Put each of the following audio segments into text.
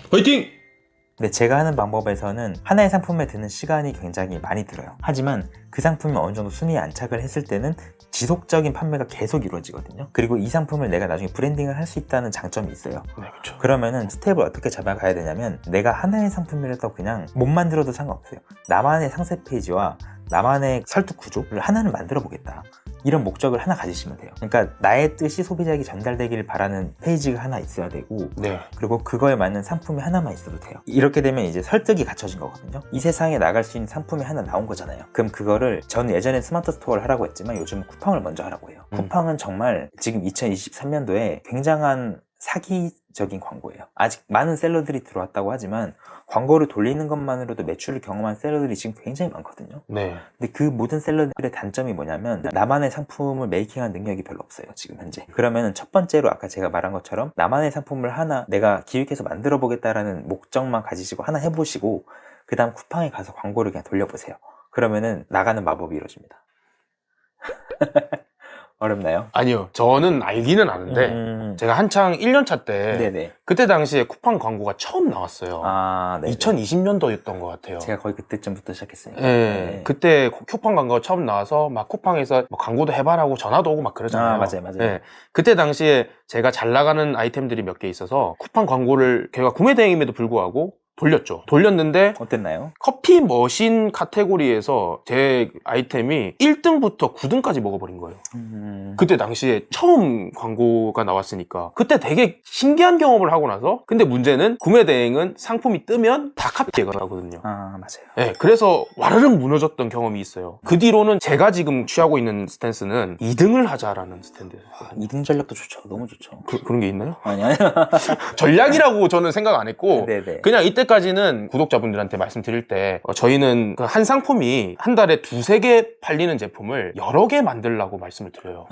화이팅! 근데 제가 하는 방법에서는 하나의 상품에 드는 시간이 굉장히 많이 들어요. 하지만 그 상품이 어느 정도 순위에 안착을 했을 때는 지속적인 판매가 계속 이루어지거든요. 그리고 이 상품을 내가 나중에 브랜딩을 할 수 있다는 장점이 있어요. 네, 그렇죠. 그러면은 스텝을 어떻게 잡아가야 되냐면, 내가 하나의 상품이라도 그냥 못 만들어도 상관없어요. 나만의 상세 페이지와 나만의 설득 구조를 하나는 만들어 보겠다, 이런 목적을 하나 가지시면 돼요. 그러니까 나의 뜻이 소비자에게 전달되기를 바라는 페이지가 하나 있어야 되고, 네. 그리고 그거에 맞는 상품이 하나만 있어도 돼요. 이렇게 되면 이제 설득이 갖춰진 거거든요. 이 세상에 나갈 수 있는 상품이 하나 나온 거잖아요. 그럼 그거를, 저는 예전에 스마트 스토어를 하라고 했지만 요즘은 쿠팡을 먼저 하라고 해요. 쿠팡은 정말 지금 2023년도에 굉장한 사기적인 광고예요. 아직 많은 셀러들이 들어왔다고 하지만 광고를 돌리는 것만으로도 매출을 경험한 셀러들이 지금 굉장히 많거든요. 네. 근데 그 모든 셀러들의 단점이 뭐냐면, 나만의 상품을 메이킹한 능력이 별로 없어요, 지금 현재. 그러면은 첫 번째로 아까 제가 말한 것처럼 나만의 상품을 하나 내가 기획해서 만들어 보겠다라는 목적만 가지시고 하나 해보시고, 그 다음 쿠팡에 가서 광고를 그냥 돌려보세요. 그러면은 나가는 마법이 이루어집니다. 어렵나요? 아니요. 저는 알기는 아는데 제가 한창 1년차 때 네네. 그때 당시에 쿠팡 광고가 처음 나왔어요. 아, 네. 2020년도였던 것 같아요. 제가 거의 그때쯤부터 시작했으니까. 네. 그때 쿠팡 광고가 처음 나와서 막 쿠팡에서 뭐 광고도 해봐라고 전화도 오고 막 그러잖아요. 아, 맞아요, 맞아요. 네. 그때 당시에 제가 잘 나가는 아이템들이 몇 개 있어서 쿠팡 광고를 걔가 구매 대행임에도 불구하고 돌렸죠. 돌렸는데 어땠나요? 커피 머신 카테고리에서 제 아이템이 1등부터 9등까지 먹어버린 거예요. 그때 당시에 처음 광고가 나왔으니까 그때 되게 신기한 경험을 하고 나서, 근데 문제는 구매 대행은 상품이 뜨면 다 카피가 나거든요. 아, 맞아요. 네, 그래서 와르륵 무너졌던 경험이 있어요. 그 뒤로는 제가 지금 취하고 있는 스탠스는 2등을 하자라는 스탠스예요. 2등 전략도 좋죠. 너무 좋죠. 그런 게 있나요? 아니. 전략이라고 저는 생각 안 했고 네네. 그냥 이때까지는 구독자분들한테 말씀드릴 때 저희는 그 한 상품이 한 달에 2-3개 팔리는 제품을 여러 개 만들라고 말씀을 드려요.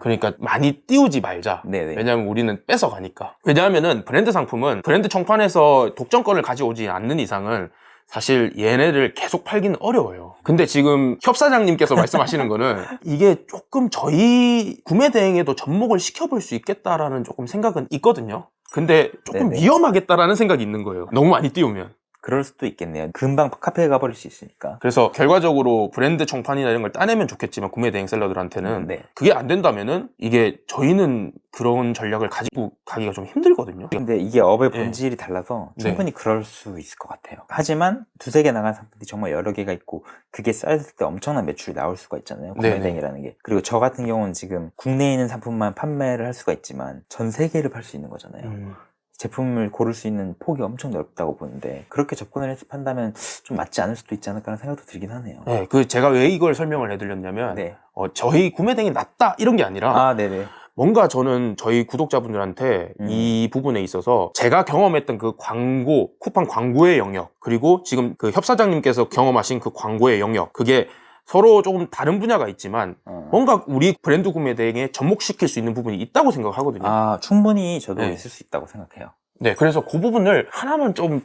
그러니까 많이 띄우지 말자. 네네. 왜냐하면 우리는 뺏어가니까. 왜냐하면은 브랜드 상품은 브랜드 총판에서 독점권을 가져오지 않는 이상은 사실 얘네를 계속 팔기는 어려워요. 근데 지금 협사장님께서 말씀하시는 거는 이게 조금 저희 구매 대행에도 접목을 시켜볼 수 있겠다라는 조금 생각은 있거든요. 근데 조금 네네. 위험하겠다라는 생각이 있는 거예요. 너무 많이 띄우면. 그럴 수도 있겠네요. 금방 카페에 가버릴 수 있으니까. 그래서 결과적으로 브랜드 총판이나 이런 걸 따내면 좋겠지만 구매 대행 셀러들한테는 네. 그게 안 된다면은 이게 저희는 그런 전략을 가지고 가기가 좀 힘들거든요. 근데 이게 업의 네. 본질이 달라서 네. 충분히 그럴 수 있을 것 같아요. 하지만 2-3개 나간 상품들이 정말 여러 개가 있고 그게 쌓였을 때 엄청난 매출이 나올 수가 있잖아요. 네네. 구매대행이라는 게. 그리고 저 같은 경우는 지금 국내에 있는 상품만 판매를 할 수가 있지만 전 세계를 팔 수 있는 거잖아요. 제품을 고를 수 있는 폭이 엄청 넓다고 보는데, 그렇게 접근을 해서 판다면 좀 맞지 않을 수도 있지 않을까라는 생각도 들긴 하네요. 네, 그 제가 왜 이걸 설명을 해드렸냐면 네. 저희 구매 대행이 낫다 이런 게 아니라 아, 네네. 뭔가 저는 저희 구독자분들한테 이 부분에 있어서 제가 경험했던 그 광고, 쿠팡 광고의 영역, 그리고 지금 그 협사장님께서 경험하신 그 광고의 영역, 그게 서로 조금 다른 분야가 있지만 뭔가 우리 브랜드 구매 대행에 접목시킬 수 있는 부분이 있다고 생각을 하거든요. 아, 충분히 저도 네. 있을 수 있다고 생각해요. 네, 그래서 그 부분을 하나만 좀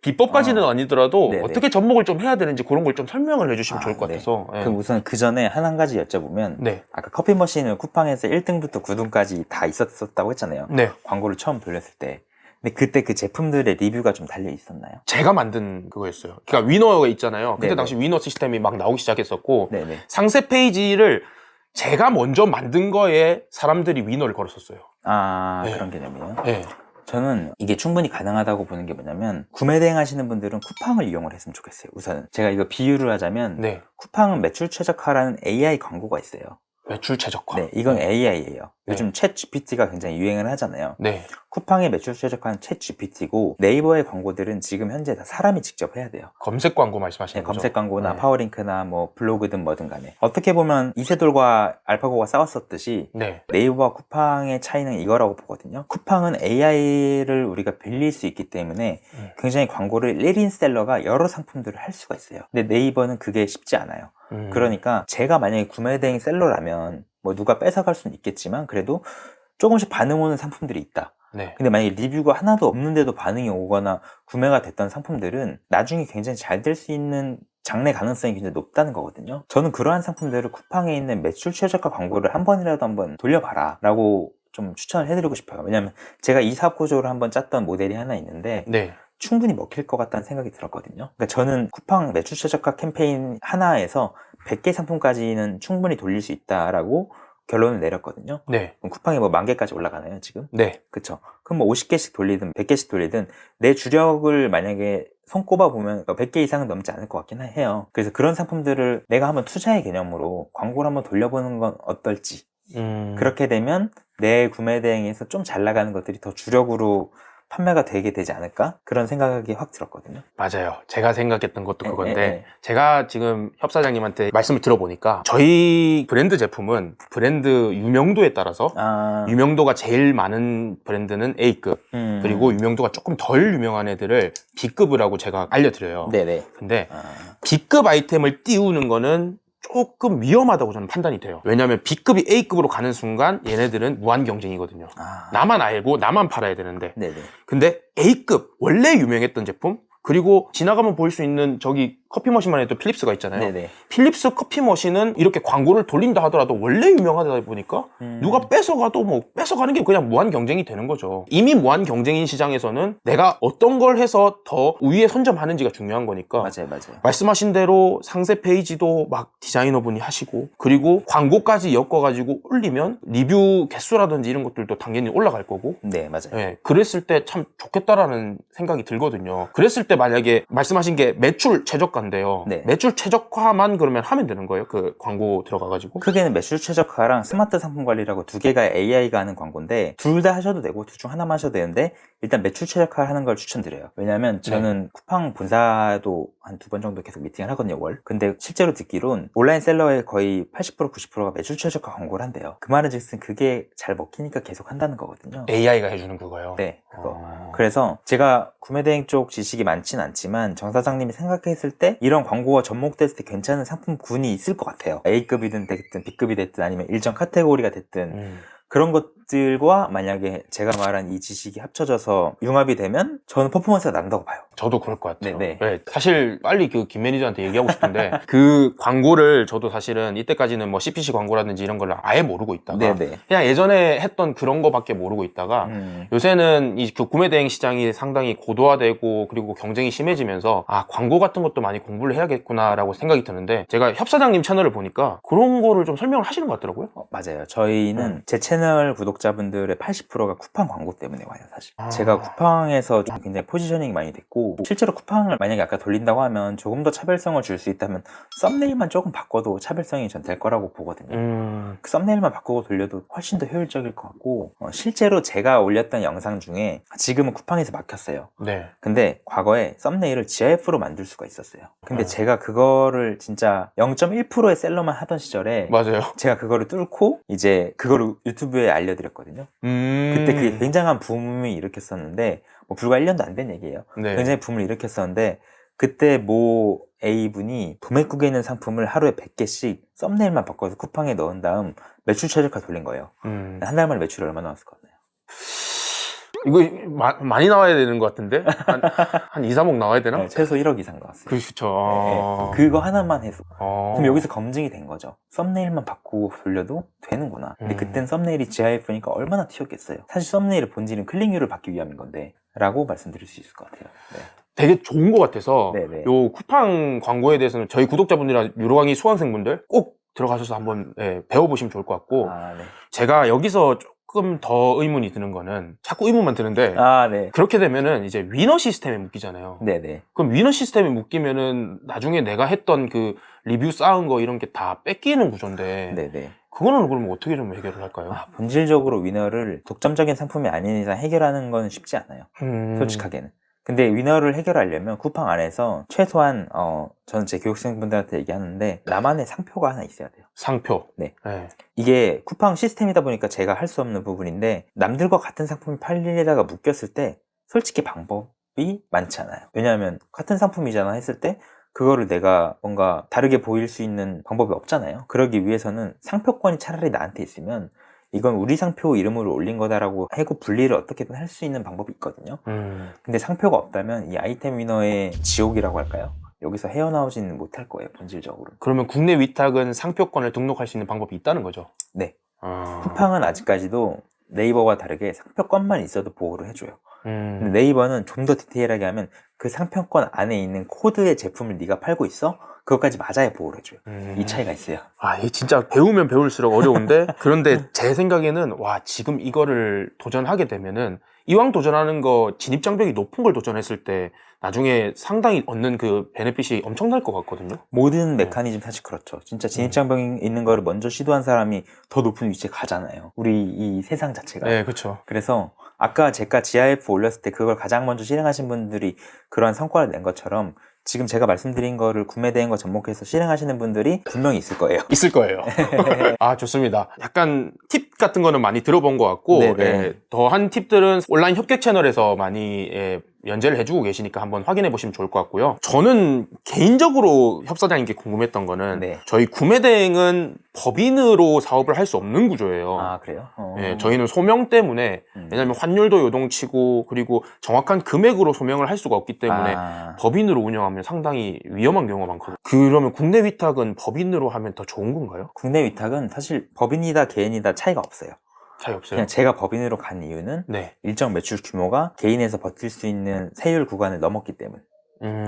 비법까지는 아니더라도 네네. 어떻게 접목을 좀 해야 되는지 그런 걸 좀 설명을 해주시면 좋을 것 네. 같아서. 네. 그럼 우선 그 전에 한 가지 여쭤보면, 네. 아까 커피 머신을 쿠팡에서 1등부터 9등까지 다 있었다고 했잖아요. 네. 광고를 처음 돌렸을 때. 근데 그때 그 제품들의 리뷰가 좀 달려 있었나요? 제가 만든 그거였어요. 그러니까 위너가 있잖아요. 그때 네네. 당시 위너 시스템이 막 나오기 시작했었고 네네. 상세 페이지를 제가 먼저 만든 거에 사람들이 위너를 걸었었어요. 아, 네. 그런 개념이에요? 네. 저는 이게 충분히 가능하다고 보는 게 뭐냐면, 구매 대행 하시는 분들은 쿠팡을 이용을 했으면 좋겠어요. 우선 제가 이거 비유를 하자면, 네. 쿠팡은 매출 최적화라는 AI 광고가 있어요. 매출 최적화. 네, 이건 AI예요. 네. 요즘 챗 GPT가 굉장히 유행을 하잖아요. 네. 쿠팡의 매출 최적화는 챗 GPT고, 네이버의 광고들은 지금 현재 다 사람이 직접 해야 돼요. 검색 광고 말씀하시는 네, 거죠? 검색 광고나 네. 파워링크나 뭐 블로그든 뭐든 간에. 어떻게 보면 이세돌과 알파고가 싸웠었듯이 네. 네이버와 쿠팡의 차이는 이거라고 보거든요. 쿠팡은 AI를 우리가 빌릴 수 있기 때문에 굉장히 광고를 1인 셀러가 여러 상품들을 할 수가 있어요. 근데 네이버는 그게 쉽지 않아요. 그러니까 제가 만약에 구매대행 셀러라면 뭐 누가 뺏어갈 수는 있겠지만 그래도 조금씩 반응 오는 상품들이 있다. 네. 근데 만약에 리뷰가 하나도 없는데도 반응이 오거나 구매가 됐던 상품들은 나중에 굉장히 잘 될 수 있는 장래 가능성이 굉장히 높다는 거거든요. 저는 그러한 상품들을 쿠팡에 있는 매출 최저가 광고를 한 번이라도 한번 돌려봐라 라고 좀 추천을 해드리고 싶어요. 왜냐면 제가 이 사업 구조를 한번 짰던 모델이 하나 있는데 네. 충분히 먹힐 것 같다는 생각이 들었거든요. 그러니까 저는 쿠팡 매출 최저가 캠페인 하나에서 100개 상품까지는 충분히 돌릴 수 있다라고 결론을 내렸거든요. 네. 그럼 쿠팡이 뭐 10,000개까지 올라가나요, 지금? 네. 그쵸. 그럼 뭐 50개씩 돌리든 100개씩 돌리든 내 주력을 만약에 손꼽아 보면 100개 이상은 넘지 않을 것 같긴 해요. 그래서 그런 상품들을 내가 한번 투자의 개념으로 광고를 한번 돌려보는 건 어떨지. 그렇게 되면 내 구매 대행에서 좀 잘 나가는 것들이 더 주력으로 판매가 되게 되지 않을까? 그런 생각이 확 들었거든요. 맞아요. 제가 생각했던 것도 그건데 제가 제가 지금 협사장님한테 말씀을 들어보니까 저희 브랜드 제품은 브랜드 유명도에 따라서 유명도가 제일 많은 브랜드는 A급 그리고 유명도가 조금 덜 유명한 애들을 B급이라고 제가 알려드려요. 네네. 근데 B급 아이템을 띄우는 거는 조금 위험하다고 저는 판단이 돼요. 왜냐하면 B급이 A급으로 가는 순간 얘네들은 무한 경쟁이거든요. 나만 알고 나만 팔아야 되는데 네네. 근데 A급 원래 유명했던 제품 그리고 지나가면 볼 수 있는 저기 커피 머신만 해도 필립스가 있잖아요. 네네. 필립스 커피 머신은 이렇게 광고를 돌린다 하더라도 원래 유명하다 보니까 누가 뺏어가도 뭐 뺏어가는 게 그냥 무한 경쟁이 되는 거죠. 이미 무한 경쟁인 시장에서는 내가 어떤 걸 해서 더 우위에 선점하는지가 중요한 거니까. 맞아요. 말씀하신 대로 상세 페이지도 막 디자이너분이 하시고 그리고 광고까지 엮어가지고 올리면 리뷰 개수라든지 이런 것들도 당연히 올라갈 거고. 네, 맞아요. 네, 그랬을 때 참 좋겠다라는 생각이 들거든요. 그랬을 때 만약에 말씀하신 게 매출 최저가인데요. 네. 매출 최저화만 그러면 하면 되는 거예요? 그 광고 들어가가지고? 크게는 매출 최저가랑 스마트 상품 관리라고 두 개가 AI가 하는 광고인데 둘 다 하셔도 되고 둘 중 하나만 하셔도 되는데 일단 매출 최저화 하는 걸 추천드려요. 왜냐면 저는 쿠팡 본사도 한 2번 정도 계속 미팅을 하거든요, 월. 근데 실제로 듣기론 온라인 셀러의 거의 80% 90%가 매출 최저가 광고를 한대요. 그 말은 즉슨 그게 잘 먹히니까 계속 한다는 거거든요. AI가 해주는 그거요? 네, 그거. 그래서 제가 구매대행 쪽 지식이 많진 않지만 정 사장님이 생각했을 때 이런 광고가 접목됐을 때 괜찮은 상품군이 있을 것 같아요. A급이든 됐든 B급이 됐든 아니면 일정 카테고리가 됐든 그런 것들과 만약에 제가 말한 이 지식이 합쳐져서 융합이 되면 저는 퍼포먼스가 난다고 봐요. 저도 그럴 것 같아요. 네네. 네, 사실 빨리 그 김 매니저한테 얘기하고 싶은데 그 광고를 저도 사실은 이때까지는 뭐 CPC 광고라든지 이런 걸 아예 모르고 있다가 네네. 그냥 예전에 했던 그런 거밖에 모르고 있다가 요새는 이 그 구매 대행 시장이 상당히 고도화되고 그리고 경쟁이 심해지면서 아 광고 같은 것도 많이 공부를 해야겠구나라고 생각이 드는데 제가 협사장님 채널을 보니까 그런 거를 좀 설명을 하시는 것 같더라고요. 맞아요. 저희는 제 채널 구독자분들의 80%가 쿠팡 광고 때문에 와요, 사실. 제가 쿠팡에서 좀 굉장히 포지셔닝이 많이 됐고 실제로 쿠팡을 만약에 아까 돌린다고 하면 조금 더 차별성을 줄 수 있다면 썸네일만 조금 바꿔도 차별성이 전 될 거라고 보거든요. 그 썸네일만 바꾸고 돌려도 훨씬 더 효율적일 것 같고 실제로 제가 올렸던 영상 중에 지금은 쿠팡에서 막혔어요. 네. 근데 과거에 썸네일을 GIF로 만들 수가 있었어요. 근데 제가 그거를 진짜 0.1%의 셀러만 하던 시절에 맞아요. 제가 그거를 뚫고 이제 그거를 유튜브에 알려드렸거든요. 그때 그게 굉장한 붐이 일으켰었는데 뭐 불과 1년도 안 된 얘기예요. 네. 굉장히 붐을 일으켰었는데 그때 모 A분이 도매국에 있는 상품을 하루에 100개씩 썸네일만 바꿔서 쿠팡에 넣은 다음 매출 최저가 돌린 거예요. 한 달 만에 매출이 얼마 나왔을 것 같나요? 이거 많이 나와야 되는 것 같은데? 한 2, 3억 나와야 되나? 네, 최소 1억 이상 나왔어요. 그렇죠. 네, 그거 하나만 해서. 그럼 여기서 검증이 된 거죠. 썸네일만 바꾸고 돌려도 되는구나. 근데 그땐 썸네일이 GIF니까 얼마나 튀었겠어요. 사실 썸네일의 본질은 클릭률을 받기 위함인 건데 라고 말씀드릴 수 있을 것 같아요. 네. 되게 좋은 것 같아서 네네. 요 쿠팡 광고에 대해서는 저희 구독자분들이나 유로강의 수강생분들 꼭 들어가셔서 한번 배워보시면 좋을 것 같고 네. 제가 여기서 조금 더 의문이 드는 거는 자꾸 의문만 드는데 네. 그렇게 되면은 이제 위너 시스템에 묶이잖아요. 네네. 그럼 위너 시스템에 묶이면은 나중에 내가 했던 그 리뷰 쌓은 거 이런 게 다 뺏기는 구조인데 네네. 그거는 그러면 어떻게 좀 해결을 할까요? 본질적으로 위너를 독점적인 상품이 아닌 이상 해결하는 건 쉽지 않아요. 솔직하게는. 근데 위너를 해결하려면 쿠팡 안에서 최소한 저는 제 교육생분들한테 얘기하는데 나만의 상표가 하나 있어야 돼요. 상표. 네. 네. 이게 쿠팡 시스템이다 보니까 제가 할 수 없는 부분인데 남들과 같은 상품이 팔리다가 묶였을 때 솔직히 방법이 많지 않아요. 왜냐하면 같은 상품이잖아 했을 때 그거를 내가 뭔가 다르게 보일 수 있는 방법이 없잖아요. 그러기 위해서는 상표권이 차라리 나한테 있으면 이건 우리 상표 이름으로 올린 거다라고 하고 분리를 어떻게든 할 수 있는 방법이 있거든요. 근데 상표가 없다면 이 아이템 위너의 지옥이라고 할까요? 여기서 헤어나오지는 못할 거예요, 본질적으로. 그러면 국내 위탁은 상표권을 등록할 수 있는 방법이 있다는 거죠? 네. 아... 쿠팡은 아직까지도 네이버와 다르게 상표권만 있어도 보호를 해줘요. 근데 음... 네이버는 좀 더 디테일하게 하면 그 상표권 안에 있는 코드의 제품을 네가 팔고 있어? 그것까지 맞아야 보호를 해줘요. 이 차이가 있어요. 아, 이게 진짜 배우면 배울수록 어려운데 그런데 제 생각에는 와, 지금 이거를 도전하게 되면은 이왕 도전하는 거 진입장벽이 높은 걸 도전했을 때 나중에 상당히 얻는 그 베네핏이 엄청날 것 같거든요. 모든 메커니즘 사실 그렇죠. 진짜 진입장벽이 있는 거를 먼저 시도한 사람이 더 높은 위치에 가잖아요. 우리 이 세상 자체가. 네, 그렇죠. 그래서 아까 제가 GIF 올렸을 때 그걸 가장 먼저 실행하신 분들이 그러한 성과를 낸 것처럼 지금 제가 말씀드린 거를 구매 대행과 접목해서 실행하시는 분들이 분명히 있을 거예요. 있을 거예요. 아, 좋습니다. 약간 팁 같은 거는 많이 들어본 것 같고 예, 더한 팁들은 온라인 협객 채널에서 많이 연재를 해주고 계시니까 한번 확인해 보시면 좋을 것 같고요. 저는 개인적으로 협사장님께 궁금했던 거는 저희 구매 대행은 법인으로 사업을 할 수 없는 구조예요. 아, 그래요? 예, 저희는 소명 때문에 왜냐하면 환율도 요동치고 그리고 정확한 금액으로 소명을 할 수가 없기 때문에 법인으로 운영하면 상당히 위험한 경우가 많거든요. 그러면 국내 위탁은 법인으로 하면 더 좋은 건가요? 국내 위탁은 사실 법인이다 개인이다 차이가 없어요. 차이 없어요? 그냥 제가 법인으로 간 이유는 일정 매출 규모가 개인에서 버틸 수 있는 세율 구간을 넘었기 때문.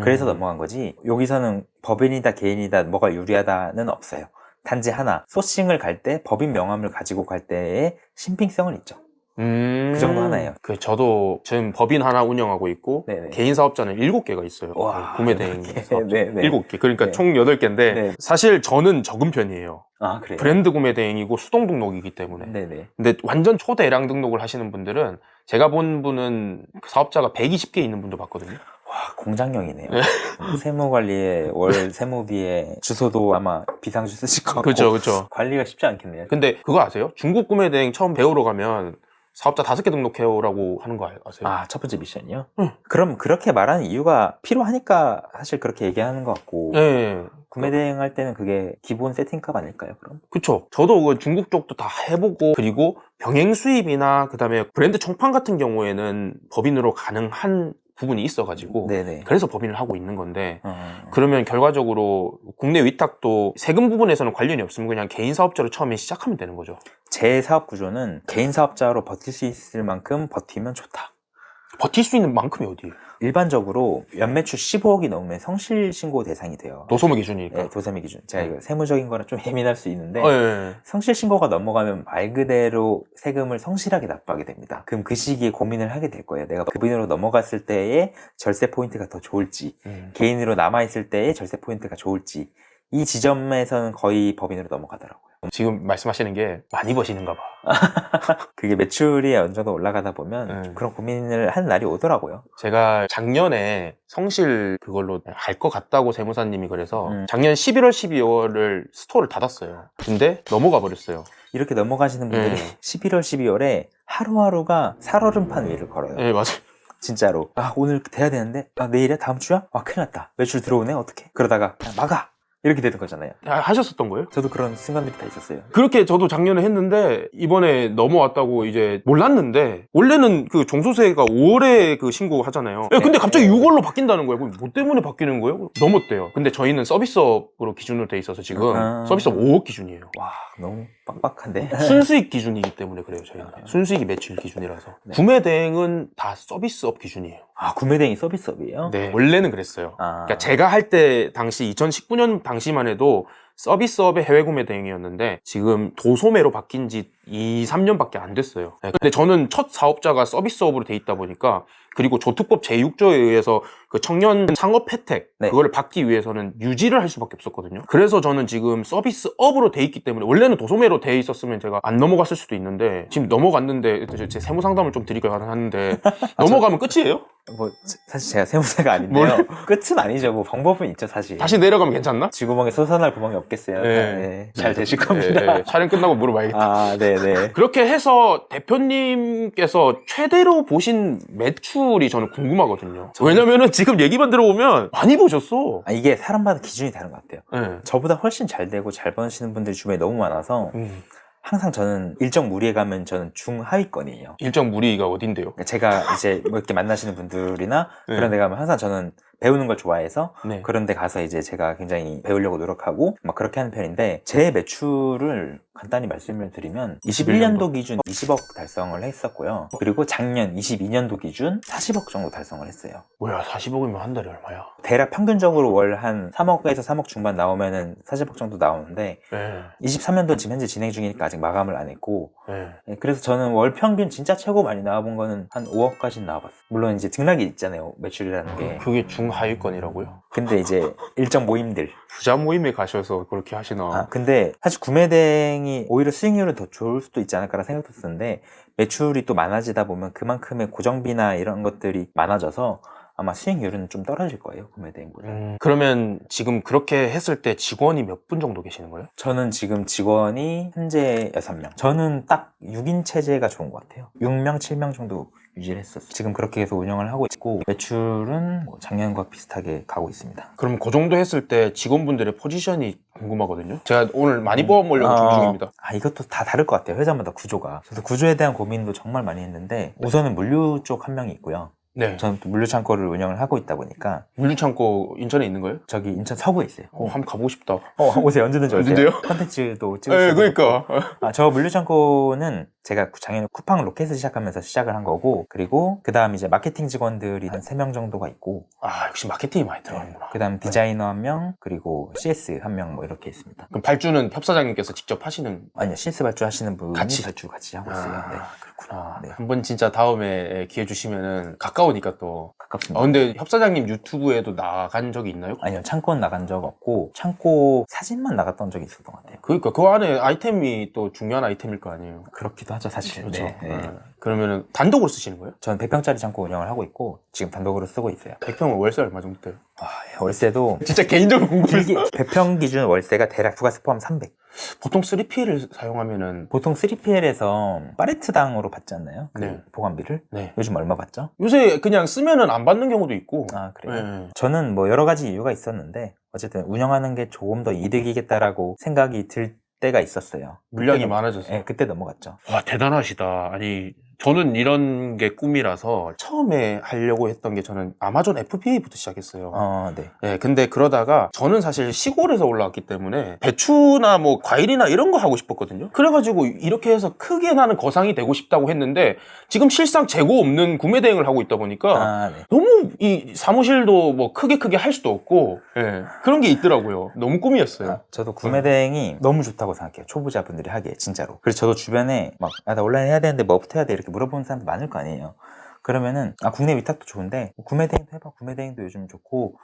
그래서 넘어간 거지. 여기서는 법인이다 개인이다 뭐가 유리하다는 없어요. 단지 하나, 소싱을 갈 때 법인 명함을 가지고 갈 때의 신빙성은 있죠. 그 정도 하나예요. 저도 지금 법인 하나 운영하고 있고 개인 사업자는 7개가 있어요. 와, 구매 대행 사업자 7개. 그러니까 총 8개인데 사실 저는 적은 편이에요. 아, 그래요? 브랜드 구매 대행이고 수동 등록이기 때문에. 근데 완전 초대량 등록을 하시는 분들은 제가 본 분은 사업자가 120개 있는 분도 봤거든요. 와, 공장령이네요. 세무관리에 월 세무비에 주소도 아마 비상주 쓰실 거고. 그렇죠. 관리가 쉽지 않겠네요. 근데 그거 아세요? 중국 구매 대행 처음 배우러 가면 사업자 5개 등록해오라고 하는 거 아세요? 아, 첫 번째 미션이요? 그럼 그렇게 말하는 이유가 필요하니까 사실 그렇게 얘기하는 것 같고. 구매 대행할 때는 그게 기본 세팅값 아닐까요, 그럼? 그쵸. 저도 그 중국 쪽도 다 해보고, 그리고 병행 수입이나 그 다음에 브랜드 총판 같은 경우에는 법인으로 가능한 부분이 있어가지고 그래서 법인을 하고 있는 건데 그러면 결과적으로 국내 위탁도 세금 부분에서는 관련이 없으면 그냥 개인 사업자로 처음에 시작하면 되는 거죠. 제 사업 구조는 개인 사업자로 버틸 수 있을 만큼 버티면 좋다. 버틸 수 있는 만큼이 어디예요? 일반적으로 연매출 15억이 넘으면 성실신고 대상이 돼요. 도소매 기준이니까. 네, 도소매 기준. 제가 이거 세무적인 거는 좀 예민할 수 있는데 성실신고가 넘어가면 말 그대로 세금을 성실하게 납부하게 됩니다. 그럼 그 시기에 고민을 하게 될 거예요. 내가 법인으로 넘어갔을 때의 절세 포인트가 더 좋을지 개인으로 남아있을 때의 절세 포인트가 좋을지 이 지점에서는 거의 법인으로 넘어가더라고요. 지금 말씀하시는 게 많이 버시는가 봐. 그게 매출이 어느 정도 올라가다 보면 그런 고민을 한 날이 오더라고요. 제가 작년에 성실 그걸로 할 것 같다고 세무사님이 그래서 작년 11월, 12월을 스토어를 닫았어요. 근데 넘어가 버렸어요. 이렇게 넘어가시는 분들이 11월, 12월에 하루하루가 살얼음판 위를 걸어요. 네, 맞아요. 진짜로. 아, 오늘 돼야 되는데? 아, 내일이야? 다음 주야? 아, 큰일 났다. 매출 들어오네? 어떡해? 그러다가 그냥 막아! 이렇게 되는 거잖아요. 하셨었던 거예요? 저도 그런 순간들이 다 있었어요. 그렇게 저도 작년에 했는데 이번에 넘어왔다고 이제 몰랐는데 원래는 그 종소세가 5월에 그 신고하잖아요. 근데 갑자기 6월로 바뀐다는 거예요. 그럼 뭐 때문에 바뀌는 거예요? 넘었대요. 근데 저희는 서비스업으로 기준으로 돼 있어서 지금 서비스업 5억 기준이에요. 와, 너무 빡빡한데? 순수익 기준이기 때문에 그래요, 저희는. 순수익이 매출 기준이라서. 구매 대행은 다 서비스업 기준이에요. 아, 구매 대행이 서비스업이에요? 네, 원래는 그랬어요. 그러니까 제가 할 때 당시 2019년 당시만 해도 서비스업의 해외 구매 대행이었는데 지금 도소매로 바뀐 지 2, 3년밖에 안 됐어요. 근데 저는 첫 사업자가 서비스업으로 돼 있다 보니까 그리고 조특법 제6조에 의해서 그 청년 창업 혜택 그거를 받기 위해서는 유지를 할 수밖에 없었거든요. 그래서 저는 지금 서비스업으로 돼 있기 때문에 원래는 도소매로 돼 있었으면 제가 안 넘어갔을 수도 있는데 지금 넘어갔는데 제 세무 상담을 좀 드리려 하는데 넘어가면 끝이에요? 뭐 사실 제가 세무사가 아닌데요. 끝은 아니죠. 뭐 방법은 있죠, 사실. 다시 내려가면 괜찮나? 쥐구멍에 솟아날 구멍이 없겠어요. 잘 되실 겁니다. 촬영 끝나고 물어봐야겠다. 아, 네네. 그렇게 해서 대표님께서 최대로 보신 매출이 저는 궁금하거든요. 왜냐면은 지금 얘기만 들어보면 많이 보셨어. 이게 사람마다 기준이 다른 것 같아요. 저보다 훨씬 잘 되고 잘 버시는 분들이 주변에 너무 많아서 항상 저는 일정 무리에 가면 저는 중하위권이에요. 일정 무리가 어딘데요? 제가 이제 뭐 이렇게 만나시는 분들이나 그런 데 가면 항상 저는 배우는 걸 좋아해서 네. 그런 데 가서 이제 제가 굉장히 배우려고 노력하고 막 그렇게 하는 편인데 제 매출을 간단히 말씀을 드리면 21년도 기준 20억 달성을 했었고요. 그리고 작년 22년도 기준 40억 정도 달성을 했어요. 뭐야 40억이면 한 달에 얼마야? 대략 평균적으로 월 한 3억에서 3억 중반 나오면은 40억 정도 나오는데 네. 23년도 지금 현재 진행 중이니까 아직 마감을 안 했고 네. 그래서 저는 월 평균 진짜 최고 많이 나와본 거는 한 5억까지는 나와봤어요. 물론 이제 등락이 있잖아요. 매출이라는 게. 그게 중하위권이라고요? 근데 이제 일정 모임들. 부자 모임에 가셔서 그렇게 하시나? 근데 사실 구매 대행이 오히려 수익률은 더 좋을 수도 있지 않을까라는 생각도 드는데 매출이 또 많아지다 보면 그만큼의 고정비나 이런 것들이 많아져서 아마 수익률은 좀 떨어질 거예요. 구매 대행보다. 그러면 지금 그렇게 했을 때 직원이 몇 분 정도 계시는 거예요? 저는 지금 직원이 현재 6명. 저는 딱 6인 체제가 좋은 것 같아요. 6명, 7명 정도 유지를 했었어요. 지금 그렇게 해서 운영을 하고 있고 매출은 뭐 작년과 비슷하게 가고 있습니다. 그럼 그 정도 했을 때 직원분들의 포지션이 궁금하거든요. 제가 오늘 많이 뽑아보려고 준비 중입니다. 이것도 다 다를 것 같아요. 회사마다 구조가. 그래서 구조에 대한 고민도 정말 많이 했는데 우선은 물류 쪽 한 명이 있고요. 네. 저는 또 물류창고를 운영을 하고 있다 보니까 물류창고 인천에 있는 거예요? 저기 인천 서구에 있어요. 한번 가보고 싶다. 오세요. 언제든지 오세요. 언제든지요? 컨텐츠도 네, 찍으시고. 그러니까. 저 물류창고는 제가 작년에 쿠팡 로켓을 시작하면서 시작을 한 거고 그리고 그 다음 이제 마케팅 직원들이 한 3명 정도가 있고 역시 마케팅이 많이 들어가는구나. 그 다음 디자이너 1명 그리고 CS 1명 뭐 이렇게 있습니다. 그럼 발주는 협사장님께서 직접 하시는? 아니요. CS 발주 하시는 분이 같이? 발주 같이 하고 있어요. 네. 그렇구나. 네. 한번 진짜 다음에 기회 주시면은 가까우니까 또. 가깝습니다. 근데 협사장님 유튜브에도 나간 적이 있나요? 아니요. 창고는 나간 적 없고 창고 사진만 나갔던 적이 있었던 것 같아요. 그러니까 그 안에 아이템이 또 중요한 아이템일 거 아니에요. 그렇기도 하죠 사실. 그렇죠. 네. 그러면은 단독으로 쓰시는 거예요? 저는 100평짜리 창고 운영을 하고 있고 지금 단독으로 쓰고 있어요. 100평은 월세 얼마 정도 돼요? 월세도 진짜 개인적으로 궁금해서. 100평 기준 월세가 대략 부가세 포함 300. 보통 3PL을 사용하면은 보통 3PL에서 파레트당으로 받지 않나요? 그 네. 보관비를? 네. 요즘 얼마 받죠? 요새 그냥 쓰면은 안 받는 경우도 있고. 그래요? 네. 저는 뭐 여러 가지 이유가 있었는데 어쨌든 운영하는 게 조금 더 이득이겠다라고 생각이 들 때가 있었어요. 물량이 그때 많아져서. 네, 그때 넘어갔죠. 와, 대단하시다. 아니, 저는 이런 게 꿈이라서 처음에 하려고 했던 게 저는 아마존 FBA부터 시작했어요. 네. 네, 근데 그러다가 저는 사실 시골에서 올라왔기 때문에 배추나 뭐 과일이나 이런 거 하고 싶었거든요. 그래가지고 이렇게 해서 크게 나는 거상이 되고 싶다고 했는데 지금 실상 재고 없는 구매 대행을 하고 있다 보니까 네. 너무 이 사무실도 뭐 크게 할 수도 없고 그런 게 있더라고요. 너무 꿈이었어요. 저도 구매 대행이 너무 좋다고 생각해요. 초보자분들이 하기에 진짜로. 그래서 저도 주변에 막 나 온라인 해야 되는데 뭐부터 해야 돼 이렇게 물어보는 사람도 많을 거 아니에요. 그러면은 국내 위탁도 좋은데 구매 대행도 해봐. 구매 대행도 요즘 좋고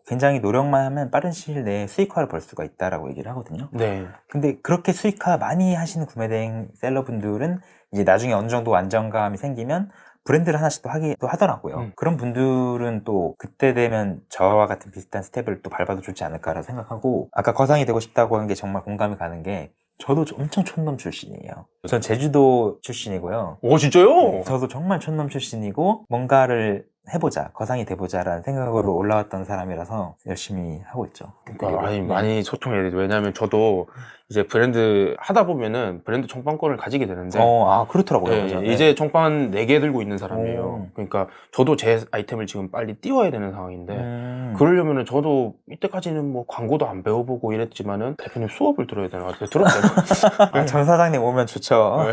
굉장히 노력만 하면 빠른 시일 내에 수익화를 벌 수가 있다라고 얘기를 하거든요. 네. 근데 그렇게 수익화 많이 하시는 구매 대행 셀러분들은 이제 나중에 어느 정도 안정감이 생기면 브랜드를 하나씩 또 하기도 하더라고요. 그런 분들은 또 그때 되면 저와 같은 비슷한 스텝을 또 밟아도 좋지 않을까라고 생각하고 아까 거상이 되고 싶다고 한 게 정말 공감이 가는 게 저도 엄청 촌놈 출신이에요. 전 제주도 출신이고요. 오, 진짜요? 저도 정말 촌놈 출신이고 뭔가를 해보자, 거상이 돼보자라는 생각으로 올라왔던 사람이라서 열심히 하고 있죠. 그러니까 많이 소통해야 돼요. 왜냐하면 저도 이제 브랜드 하다 보면은 브랜드 총판권을 가지게 되는데 그렇더라고요. 네, 그죠? 이제 총판 4개 들고 있는 사람이에요. 그러니까 저도 제 아이템을 지금 빨리 띄워야 되는 상황인데 그러려면은 저도 이때까지는 뭐 광고도 안 배워보고 이랬지만은 대표님 수업을 들어야 되는 것 같아요. 들었어요. 전 사장님 오면 좋죠. 네.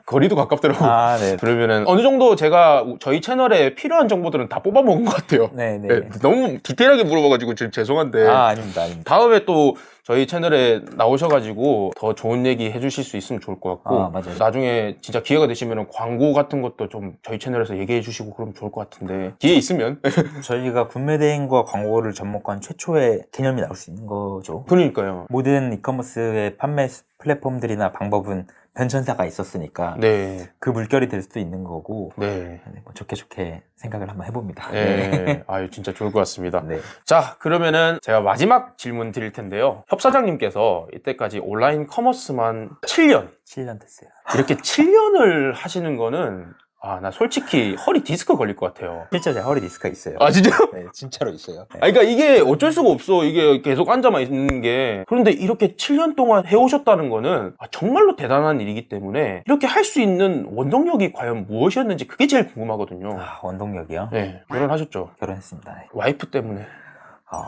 거리도 가깝더라고요. 네. 그러면은 어느 정도 제가 저희 채널에 필요한 정보들은 다 뽑아먹은 것 같아요. 네. 너무 디테일하게 물어봐가지고 지금 죄송한데 아닙니다. 다음에 또 저희 채널에 나오셔가지고 더 좋은 얘기 해주실 수 있으면 좋을 것 같고 맞아요. 나중에 진짜 기회가 되시면 광고 같은 것도 좀 저희 채널에서 얘기해 주시고 그러면 좋을 것 같은데 기회 있으면 저희가 구매 대행과 광고를 접목한 최초의 개념이 나올 수 있는 거죠. 그러니까요. 모든 이커머스의 판매 플랫폼들이나 방법은 변천사가 있었으니까 네. 그 물결이 될 수도 있는 거고 네. 뭐 좋게 생각을 한번 해봅니다. 네. 아유 진짜 좋을 것 같습니다. 네. 자 그러면은 제가 마지막 질문 드릴 텐데요. 협사장님께서 이때까지 온라인 커머스만 7년 7년 됐어요. 이렇게 7년을 하시는 거는 아, 나 솔직히 허리 디스크 걸릴 것 같아요. 실제 제 허리 디스크가 있어요. 아, 진짜요? 네, 진짜로 있어요. 네. 아, 그러니까 이게 어쩔 수가 없어. 이게 계속 앉아만 있는 게. 그런데 이렇게 7년 동안 해오셨다는 거는 정말로 대단한 일이기 때문에 이렇게 할 수 있는 원동력이 과연 무엇이었는지 그게 제일 궁금하거든요. 아, 원동력이요? 네, 결혼하셨죠? 결혼했습니다. 네. 와이프 때문에.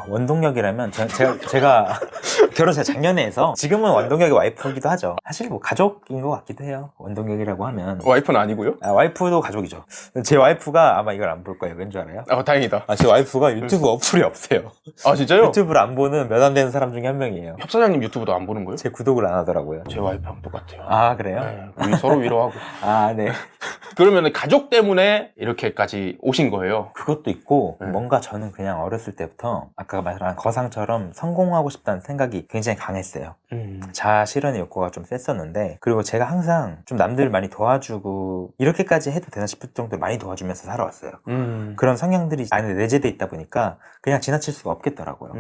원동력이라면 제가 결혼 제가 작년에 해서 지금은 원동력이 와이프이기도 하죠. 사실 뭐 가족인 것 같기도 해요. 원동력이라고 하면. 와이프는 아니고요? 와이프도 가족이죠. 제 와이프가 아마 이걸 안 볼 거예요. 왠 줄 알아요? 다행이다. 제 와이프가 유튜브 어플이 없어요. 아, 진짜요? 유튜브를 안 보는 몇 안 되는 사람 중에 한 명이에요. 협사장님 유튜브도 안 보는 거예요? 제 구독을 안 하더라고요. 제 와이프랑 똑같아요. 아, 그래요? 네, 우리 서로 위로하고. 네. 그러면 가족 때문에 이렇게까지 오신 거예요? 그것도 있고 네. 뭔가 저는 그냥 어렸을 때부터 아까 말한 거상처럼 성공하고 싶다는 생각이 굉장히 강했어요. 자아 실현의 욕구가 좀 셌었는데, 그리고 제가 항상 좀 남들 많이 도와주고 이렇게까지 해도 되나 싶을 정도로 많이 도와주면서 살아왔어요. 그런 성향들이 안에 내재돼 있다 보니까 그냥 지나칠 수가 없겠더라고요.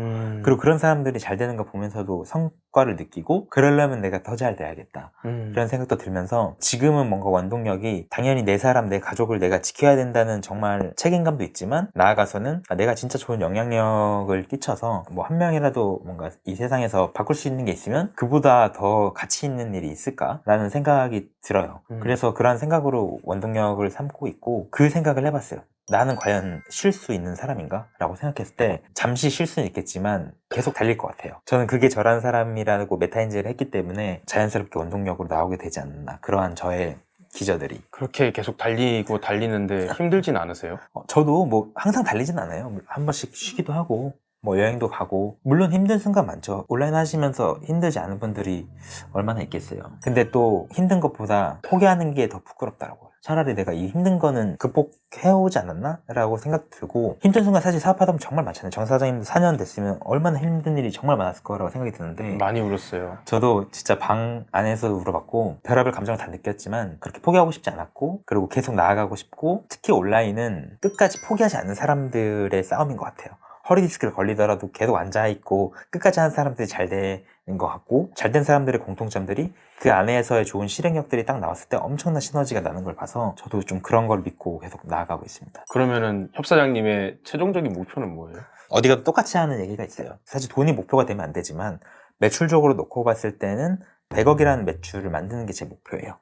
그리고 그런 사람들이 잘 되는 거 보면서도 성과를 느끼고 그러려면 내가 더 잘 돼야겠다 이런 생각도 들면서 지금은 뭔가 원동력이 당연히 내 사람, 내 가족을 내가 지켜야 된다는 정말 책임감도 있지만, 나아가서는 내가 진짜 좋은 영향력을 끼쳐서 뭐 한 명이라도 뭔가 이 세상에서 바꿀 수 있는 게 있으면 그보다 더 가치 있는 일이 있을까라는 생각이 들어요. 그래서 그런 생각으로 원동력을 삼고 있고, 그 생각을 해봤어요. 나는 과연 쉴 수 있는 사람인가? 라고 생각했을 때 잠시 쉴 수는 있겠지만 계속 달릴 것 같아요. 저는 그게 저란 사람이라고 메타인지를 했기 때문에 자연스럽게 원동력으로 나오게 되지 않나, 그러한 저의 기저들이. 그렇게 계속 달리고 달리는데 힘들진 않으세요? 저도 뭐 항상 달리진 않아요. 한 번씩 쉬기도 하고 뭐 여행도 가고, 물론 힘든 순간 많죠. 온라인 하시면서 힘들지 않은 분들이 얼마나 있겠어요. 근데 또 힘든 것보다 포기하는 게 더 부끄럽더라고요. 차라리 내가 이 힘든 거는 극복해오지 않았나? 라고 생각 들고, 힘든 순간 사실 사업하다 보면 정말 많잖아요. 정 사장님도 4년 됐으면 얼마나 힘든 일이 정말 많았을 거라고 생각이 드는데, 많이 울었어요. 저도 진짜 방 안에서도 울어봤고 별의별 감정을 다 느꼈지만 그렇게 포기하고 싶지 않았고, 그리고 계속 나아가고 싶고, 특히 온라인은 끝까지 포기하지 않는 사람들의 싸움인 것 같아요. 허리 디스크를 걸리더라도 계속 앉아있고 끝까지 하는 사람들이 잘 되는 것 같고, 잘된 사람들의 공통점들이 그 안에서의 좋은 실행력들이 딱 나왔을 때 엄청난 시너지가 나는 걸 봐서 저도 좀 그런 걸 믿고 계속 나아가고 있습니다. 그러면은 협사장님의 최종적인 목표는 뭐예요? 어디 가도 똑같이 하는 얘기가 있어요. 사실 돈이 목표가 되면 안 되지만 매출적으로 놓고 봤을 때는 100억이라는 매출을 만드는 게 제 목표예요.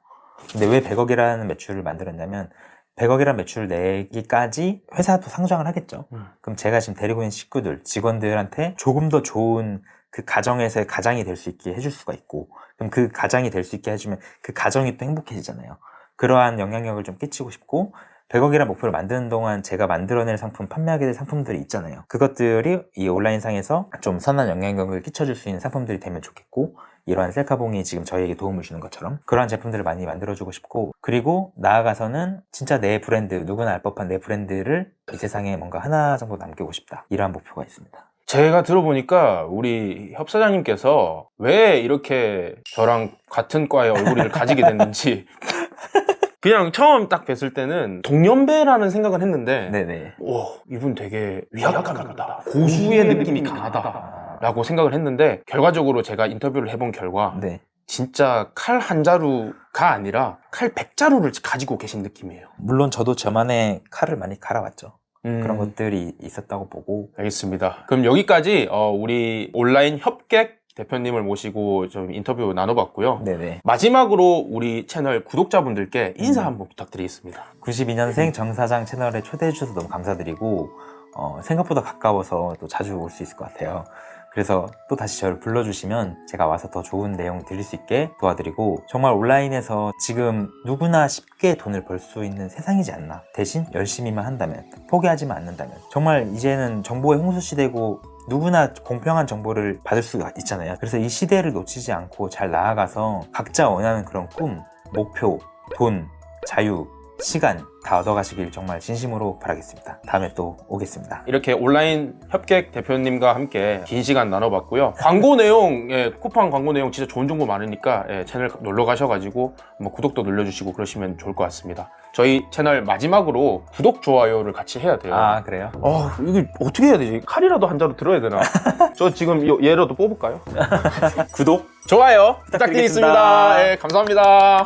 근데 왜 100억이라는 매출을 만들었냐면, 100억이라는 매출을 내기까지 회사도 상장을 하겠죠. 그럼 제가 지금 데리고 있는 식구들, 직원들한테 조금 더 좋은 그 가정에서의 가장이 될 수 있게 해줄 수가 있고, 그럼 그 가장이 될 수 있게 해주면 그 가정이 또 행복해지잖아요. 그러한 영향력을 좀 끼치고 싶고, 100억이라는 목표를 만드는 동안 제가 만들어낼 상품, 판매하게 될 상품들이 있잖아요. 그것들이 이 온라인상에서 좀 선한 영향력을 끼쳐줄 수 있는 상품들이 되면 좋겠고, 이러한 셀카봉이 지금 저희에게 도움을 주는 것처럼 그러한 제품들을 많이 만들어주고 싶고, 그리고 나아가서는 진짜 내 브랜드, 누구나 알 법한 내 브랜드를 이 세상에 뭔가 하나 정도 남기고 싶다, 이러한 목표가 있습니다. 제가 들어보니까 우리 협사장님께서 왜 이렇게 저랑 같은 과의 얼굴을 가지게 됐는지 그냥 처음 딱 뵀을 때는 동년배라는 생각을 했는데, 네네. 와, 이분 되게 위압감이다, 고수의 느낌이 강하다 라고 생각을 했는데, 결과적으로 제가 인터뷰를 해본 결과 네. 진짜 칼 한 자루가 아니라 칼 100자루를 가지고 계신 느낌이에요. 물론 저도 저만의 칼을 많이 갈아왔죠. 그런 것들이 있었다고 보고. 알겠습니다. 그럼 여기까지 우리 온라인 협객 대표님을 모시고 좀 인터뷰 나눠봤고요. 네네. 마지막으로 우리 채널 구독자분들께 인사 한번 부탁드리겠습니다. 92년생 정사장 채널에 초대해 주셔서 너무 감사드리고, 생각보다 가까워서 또 자주 올 수 있을 것 같아요. 그래서 또 다시 저를 불러주시면 제가 와서 더 좋은 내용 드릴 수 있게 도와드리고, 정말 온라인에서 지금 누구나 쉽게 돈을 벌 수 있는 세상이지 않나. 대신 열심히만 한다면, 포기하지만 않는다면, 정말 이제는 정보의 홍수 시대고 누구나 공평한 정보를 받을 수가 있잖아요. 그래서 이 시대를 놓치지 않고 잘 나아가서 각자 원하는 그런 꿈, 목표, 돈, 자유, 시간 다 얻어가시길 정말 진심으로 바라겠습니다. 다음에 또 오겠습니다. 이렇게 온라인 협객 대표님과 함께 긴 시간 나눠봤고요. 광고 내용, 쿠팡 광고 내용 진짜 좋은 정보 많으니까 채널 놀러 가셔가지고 뭐 구독도 눌러주시고 그러시면 좋을 것 같습니다. 저희 채널 마지막으로 구독, 좋아요를 같이 해야 돼요. 아, 그래요? 이게 어떻게 해야 되지? 칼이라도 한 자루 들어야 되나? 저 지금 얘라도 뽑을까요? 구독, 좋아요 부탁드리겠습니다. 부탁드리겠습니다. 감사합니다.